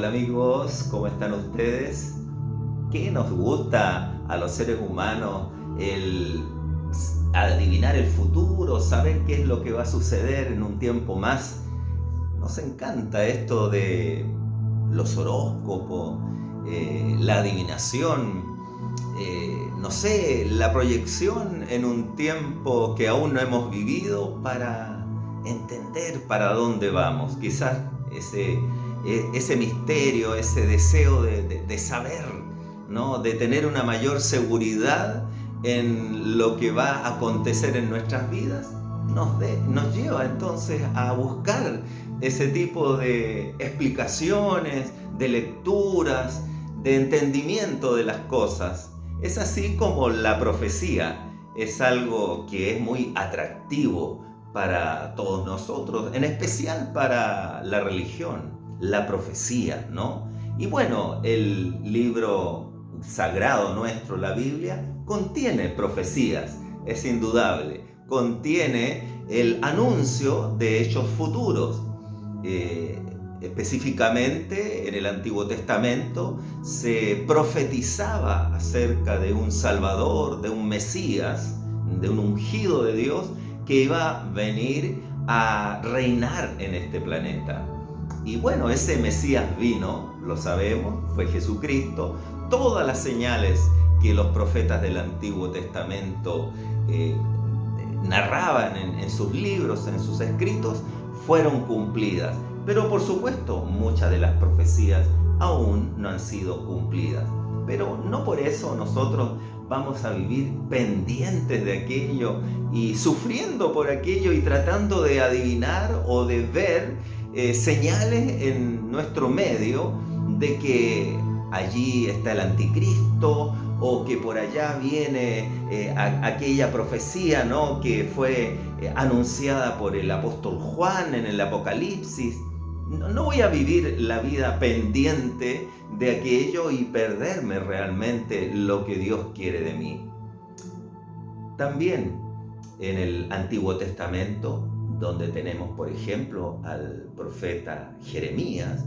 Hola amigos, ¿cómo están ustedes? ¿Qué nos gusta a los seres humanos el adivinar el futuro, saber qué es lo que va a suceder en un tiempo más? Nos encanta esto de los horóscopos, la adivinación, no sé, la proyección en un tiempo que aún no hemos vivido para entender para dónde vamos. Quizás ese misterio, ese deseo de saber, ¿no? De tener una mayor seguridad en lo que va a acontecer en nuestras vidas, nos lleva entonces a buscar ese tipo de explicaciones, de lecturas, de entendimiento de las cosas. Es así como la profecía es algo que es muy atractivo para todos nosotros, en especial para la religión, la profecía, ¿no? Y bueno, el libro sagrado nuestro, la Biblia, contiene profecías, es indudable, contiene el anuncio de hechos futuros. Específicamente en el Antiguo Testamento se profetizaba acerca de un Salvador, de un Mesías, de un ungido de Dios que iba a venir a reinar en este planeta. Y bueno, ese Mesías vino, lo sabemos, fue Jesucristo. Todas las señales que los profetas del Antiguo Testamento narraban en sus libros, en sus escritos, fueron cumplidas. Pero por supuesto, muchas de las profecías aún no han sido cumplidas. Pero no por eso nosotros vamos a vivir pendientes de aquello y sufriendo por aquello y tratando de adivinar o de ver señales en nuestro medio de que allí está el anticristo o que por allá viene aquella profecía, ¿no?, que fue anunciada por el apóstol Juan en el Apocalipsis. No voy a vivir la vida pendiente de aquello y perderme realmente lo que Dios quiere de mí. También en el Antiguo Testamento, donde tenemos por ejemplo al profeta Jeremías,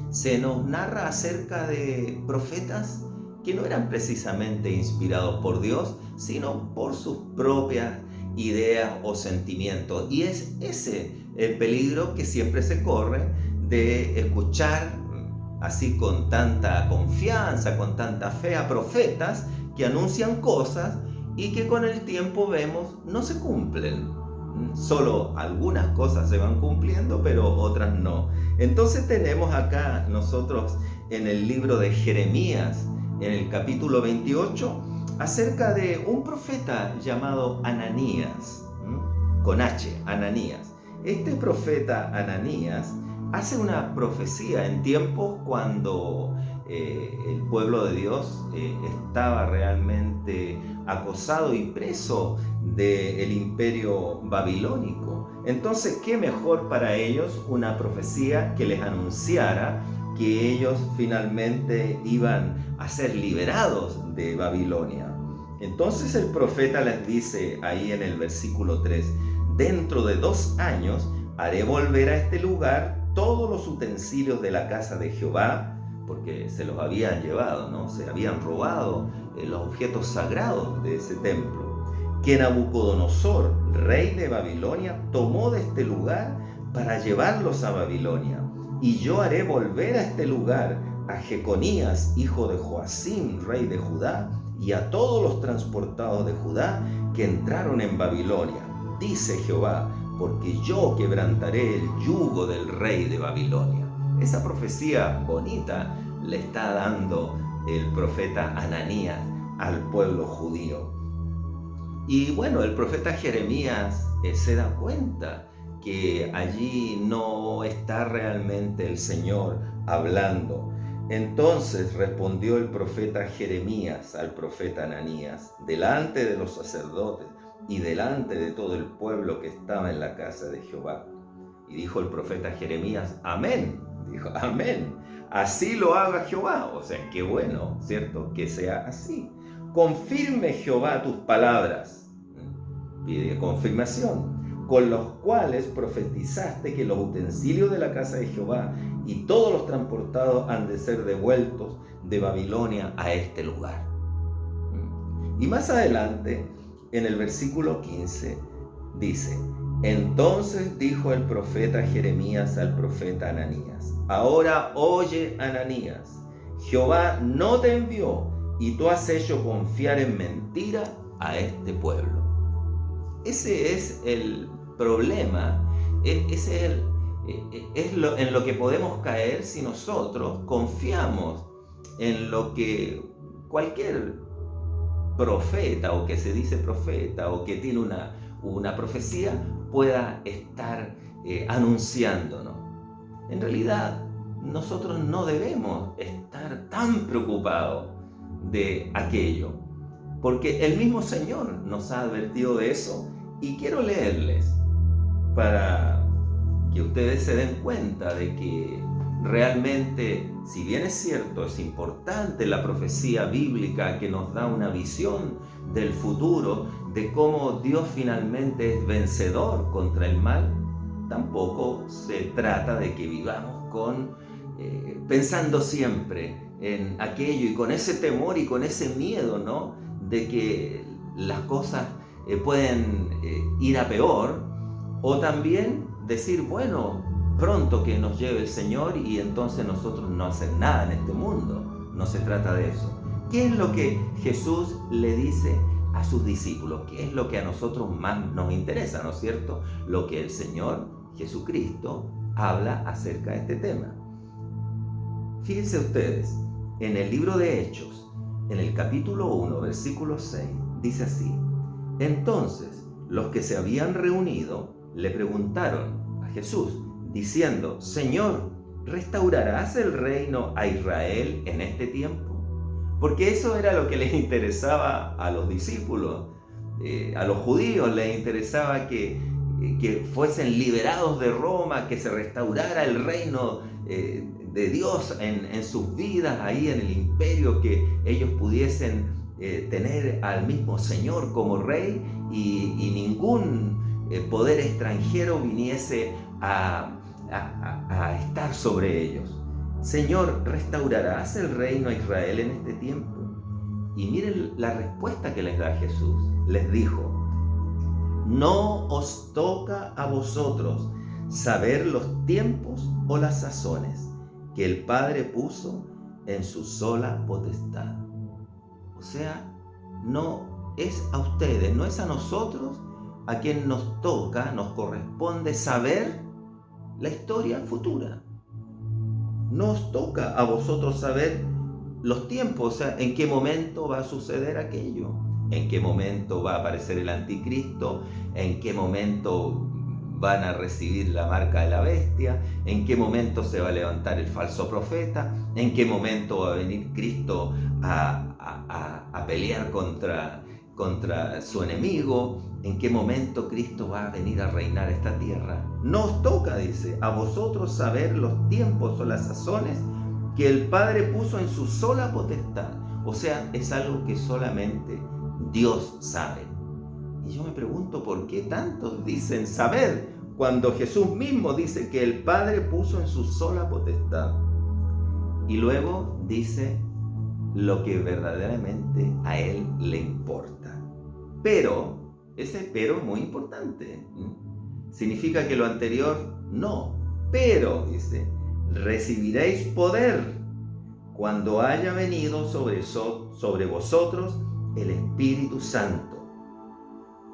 se nos narra acerca de profetas que no eran precisamente inspirados por Dios, sino por sus propias ideas o sentimientos. Y es ese el peligro que siempre se corre de escuchar así con tanta confianza, con tanta fe a profetas que anuncian cosas y que con el tiempo vemos no se cumplen. Solo algunas cosas se van cumpliendo, pero otras no. Entonces tenemos acá nosotros en el libro de Jeremías, en el capítulo 28, acerca de un profeta llamado Ananías, con H, Ananías. Este profeta Ananías hace una profecía en tiempos cuando el pueblo de Dios estaba realmente acosado y preso del imperio babilónico. Entonces, ¿qué mejor para ellos una profecía que les anunciara que ellos finalmente iban a ser liberados de Babilonia? Entonces el profeta les dice ahí en el versículo 3, dentro de 2 años haré volver a este lugar todos los utensilios de la casa de Jehová, porque se los habían llevado, ¿no? Se habían robado los objetos sagrados de ese templo, que Nabucodonosor, rey de Babilonia, tomó de este lugar para llevarlos a Babilonia. Y yo haré volver a este lugar a Jeconías, hijo de Joacim, rey de Judá, y a todos los transportados de Judá que entraron en Babilonia, dice Jehová, porque yo quebrantaré el yugo del rey de Babilonia. Esa profecía bonita le está dando el profeta Ananías al pueblo judío. Y bueno, el profeta Jeremías se da cuenta que allí no está realmente el Señor hablando. Entonces respondió el profeta Jeremías al profeta Ananías, delante de los sacerdotes y delante de todo el pueblo que estaba en la casa de Jehová. Y dijo el profeta Jeremías, amén. Dijo, amén. Así lo haga Jehová. O sea, qué bueno, ¿cierto? Que sea así. Confirme Jehová tus palabras. Pide confirmación. con los cuales profetizaste que los utensilios de la casa de Jehová y todos los transportados han de ser devueltos de Babilonia a este lugar. Y más adelante, en el versículo 15, dice: entonces dijo el profeta Jeremías al profeta Ananías: ahora oye, Ananías, Jehová no te envió y tú has hecho confiar en mentira a este pueblo. Ese es el problema, ese es en lo que podemos caer si nosotros confiamos en lo que cualquier profeta o que se dice profeta o que tiene una profecía pueda estar anunciándonos. En realidad, nosotros no debemos estar tan preocupados de aquello, porque el mismo Señor nos ha advertido de eso, y quiero leerles para que ustedes se den cuenta de que realmente, si bien es cierto, es importante la profecía bíblica que nos da una visión del futuro, de cómo Dios finalmente es vencedor contra el mal, tampoco se trata de que vivamos pensando siempre en aquello y con ese temor y con ese miedo, ¿no?, de que las cosas pueden ir a peor, o también decir, bueno, pronto que nos lleve el Señor y entonces nosotros no hacer nada en este mundo. No se trata de eso. ¿Qué es lo que Jesús le dice a sus discípulos? ¿Qué es lo que a nosotros más nos interesa, ¿no es cierto? Lo que el Señor Jesucristo habla acerca de este tema. Fíjense ustedes, en el libro de Hechos, en el capítulo 1, versículo 6, dice así: entonces los que se habían reunido le preguntaron a Jesús, diciendo: Señor, ¿restaurarás el reino a Israel en este tiempo? Porque eso era lo que les interesaba a los discípulos, a los judíos les interesaba que fuesen liberados de Roma, que se restaurara el reino de Dios en sus vidas, ahí en el imperio, que ellos pudiesen tener al mismo Señor como rey y ningún poder extranjero viniese a estar sobre ellos. Señor, ¿restaurarás el reino a Israel en este tiempo? Y miren la respuesta que les da Jesús. Les dijo: no os toca a vosotros saber los tiempos o las sazones que el Padre puso en su sola potestad. O sea, no es a ustedes, no es a nosotros a quien nos toca, nos corresponde saber la historia futura. No os toca a vosotros saber los tiempos, o sea, en qué momento va a suceder aquello, en qué momento va a aparecer el anticristo, en qué momento van a recibir la marca de la bestia, en qué momento se va a levantar el falso profeta, en qué momento va a venir Cristo a pelear contra su enemigo, en qué momento Cristo va a venir a reinar esta tierra. No os toca, dice, a vosotros saber los tiempos o las sazones que el Padre puso en su sola potestad. O sea, es algo que solamente Dios sabe. Y yo me pregunto, ¿por qué tantos dicen saber cuando Jesús mismo dice que el Padre puso en su sola potestad? Y luego dice lo que verdaderamente a Él le importa. Pero, ese pero es muy importante. Significa que lo anterior no. Pero, dice, recibiréis poder cuando haya venido sobre vosotros el Espíritu Santo.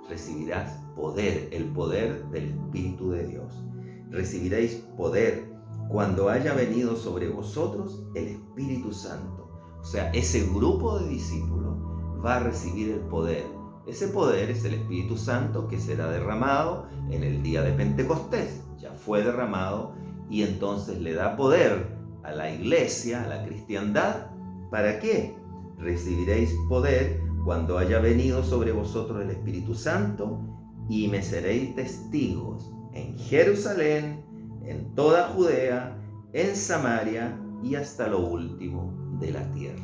Recibirás poder, el poder del Espíritu de Dios. Recibiréis poder cuando haya venido sobre vosotros el Espíritu Santo. O sea, ese grupo de discípulos va a recibir el poder. Ese poder es el Espíritu Santo que será derramado en el día de Pentecostés. Ya fue derramado y entonces le da poder a la iglesia, a la cristiandad. ¿Para qué? Recibiréis poder cuando haya venido sobre vosotros el Espíritu Santo y me seréis testigos en Jerusalén, en toda Judea, en Samaria y hasta lo último de la tierra.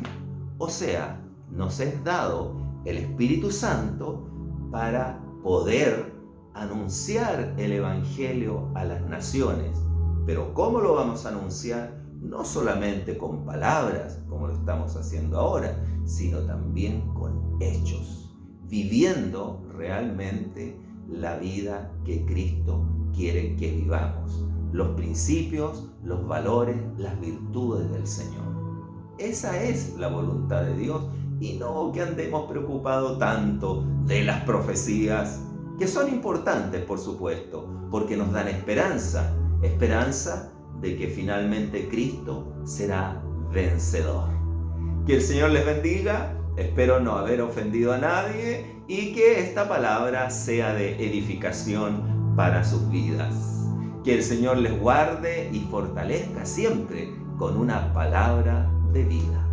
O sea, nos es dado el Espíritu Santo para poder anunciar el Evangelio a las naciones. Pero ¿cómo lo vamos a anunciar? No solamente con palabras, como lo estamos haciendo ahora, sino también con hechos, viviendo realmente la vida que Cristo quiere que vivamos, los principios, los valores, las virtudes del Señor. Esa es la voluntad de Dios, y no que andemos preocupados tanto de las profecías, que son importantes, por supuesto, porque nos dan esperanza de que finalmente Cristo será vencedor. Que el Señor les bendiga, espero no haber ofendido a nadie y que esta palabra sea de edificación para sus vidas. Que el Señor les guarde y fortalezca siempre con una palabra de vida.